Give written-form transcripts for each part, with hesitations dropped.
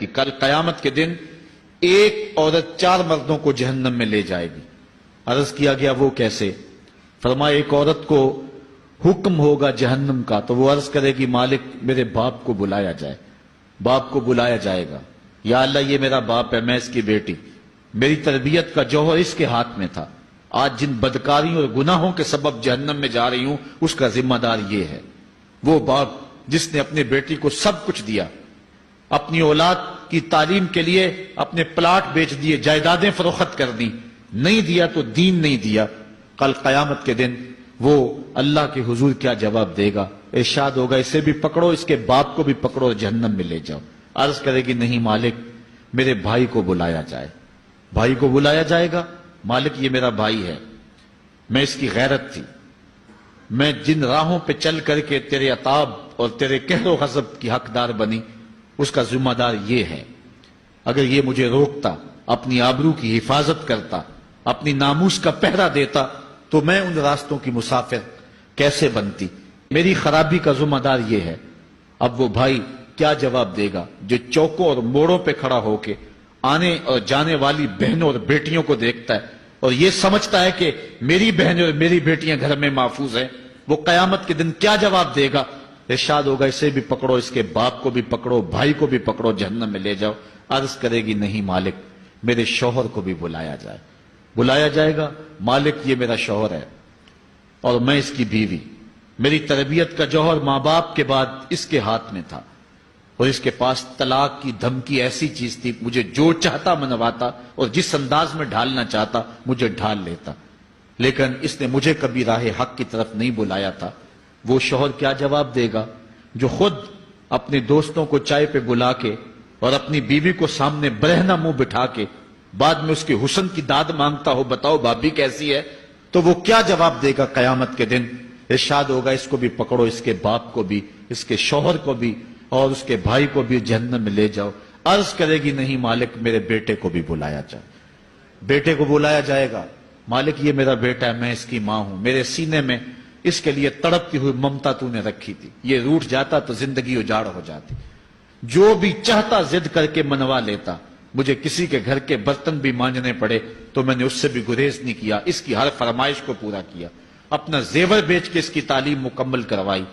کہ کل قیامت کے دن ایک عورت 4 مردوں کو جہنم میں لے جائے گی۔ عرض کیا گیا وہ کیسے؟ فرمایا ایک عورت کو حکم ہوگا جہنم کا تو وہ عرض کرے گی مالک میرے باپ کو بلایا جائے۔ باپ کو بلایا جائے گا، یا اللہ یہ میرا باپ ہے، میں اس کی بیٹی، میری تربیت کا جوہر اس کے ہاتھ میں تھا، آج جن بدکاریوں اور گناہوں کے سبب جہنم میں جا رہی ہوں اس کا ذمہ دار یہ ہے۔ وہ باپ جس نے اپنے بیٹی کو سب کچھ دیا، اپنی اولاد کی تعلیم کے لیے اپنے پلاٹ بیچ دیے، جائیدادیں فروخت کر دی، نہیں دیا تو دین نہیں دیا، کل قیامت کے دن وہ اللہ کے حضور کیا جواب دے گا؟ ارشاد ہوگا اسے بھی پکڑو، اس کے باپ کو بھی پکڑو اور جہنم میں لے جاؤ۔ عرض کرے گی نہیں مالک میرے بھائی کو بلایا جائے۔ بھائی کو بلایا جائے گا، مالک یہ میرا بھائی ہے، میں اس کی غیرت تھی، میں جن راہوں پہ چل کر کے تیرے عتاب اور تیرے قہر و غضب کی حقدار بنی اس کا ذمہ دار یہ ہے۔ اگر یہ مجھے روکتا، اپنی آبرو کی حفاظت کرتا، اپنی ناموس کا پہرا دیتا تو میں ان راستوں کی مسافر کیسے بنتی؟ میری خرابی کا ذمہ دار یہ ہے۔ اب وہ بھائی کیا جواب دے گا جو چوکوں اور موڑوں پہ کھڑا ہو کے آنے اور جانے والی بہنوں اور بیٹیوں کو دیکھتا ہے اور یہ سمجھتا ہے کہ میری بہنیں اور میری بیٹیاں گھر میں محفوظ ہیں؟ وہ قیامت کے دن کیا جواب دے گا؟ ارشاد ہوگا اسے بھی پکڑو، اس کے باپ کو بھی پکڑو، بھائی کو بھی پکڑو، جہنم میں لے جاؤ۔ عرض کرے گی نہیں مالک میرے شوہر کو بھی بلایا جائے۔ بلایا جائے گا، مالک یہ میرا شوہر ہے اور میں اس کی بیوی، میری تربیت کا جوہر ماں باپ کے بعد اس کے ہاتھ میں تھا اور اس کے پاس طلاق کی دھمکی ایسی چیز تھی، مجھے جو چاہتا منواتا اور جس انداز میں ڈھالنا چاہتا مجھے ڈھال لیتا، لیکن اس نے مجھے کبھی راہ حق کی طرف نہیں بلایا تھا۔ وہ شوہر کیا جواب دے گا جو خود اپنے دوستوں کو چائے پہ بلا کے اور اپنی بیوی کو سامنے برہنہ منہ بٹھا کے بعد میں اس کے حسن کی داد مانگتا ہو، بتاؤ بھابی کیسی ہے؟ تو وہ کیا جواب دے گا قیامت کے دن؟ ارشاد ہوگا اس کو بھی پکڑو، اس کے باپ کو بھی، اس کے شوہر کو بھی اور اس کے بھائی کو بھی جہنم میں لے جاؤ۔ عرض کرے گی نہیں مالک میرے بیٹے کو بھی بلایا جائے۔ بیٹے کو بلایا جائے گا، مالک یہ میرا بیٹا ہے، میں اس کی ماں ہوں، میرے سینے میں اس کے لیے تڑپتی ہوئی ممتا تو نے رکھی تھی، یہ روٹھ جاتا تو زندگی اجاڑ ہو جاتی، جو بھی چاہتا ضد کر کے منوا لیتا، مجھے کسی کے گھر کے برتن بھی مانجنے پڑے تو میں نے اس سے بھی گریز نہیں کیا، اس کی ہر فرمائش کو پورا کیا، اپنا زیور بیچ کے اس کی تعلیم مکمل کروائی۔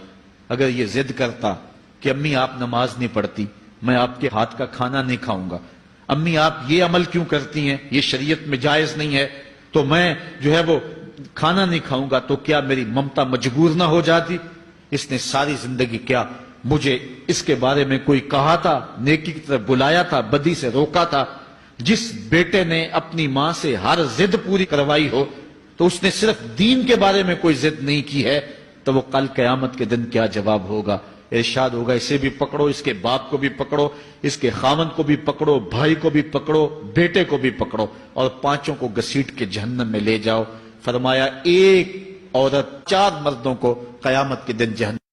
اگر یہ ضد کرتا کہ امی آپ نماز نہیں پڑھتی، میں آپ کے ہاتھ کا کھانا نہیں کھاؤں گا، امی آپ یہ عمل کیوں کرتی ہیں، یہ شریعت میں جائز نہیں ہے، تو میں جو ہے وہ کھانا نہیں کھاؤں گا، تو کیا میری ممتا مجبور نہ ہو جاتی؟ اس نے ساری زندگی کیا مجھے اس کے بارے میں کوئی کہا تھا، نیکی کی طرف بلایا تھا، بدی سے روکا تھا؟ جس بیٹے نے اپنی ماں سے ہر ضد پوری کروائی ہو تو اس نے صرف دین کے بارے میں کوئی ضد نہیں کی ہے، تو وہ کل قیامت کے دن کیا جواب ہوگا؟ ارشاد ہوگا اسے بھی پکڑو، اس کے باپ کو بھی پکڑو، اس کے خاوند کو بھی پکڑو، بھائی کو بھی پکڑو، بیٹے کو بھی پکڑو اور 5 کو گھسیٹ کے جہنم میں لے جاؤ۔ فرمایا ایک عورت 4 مردوں کو قیامت کے دن جہنم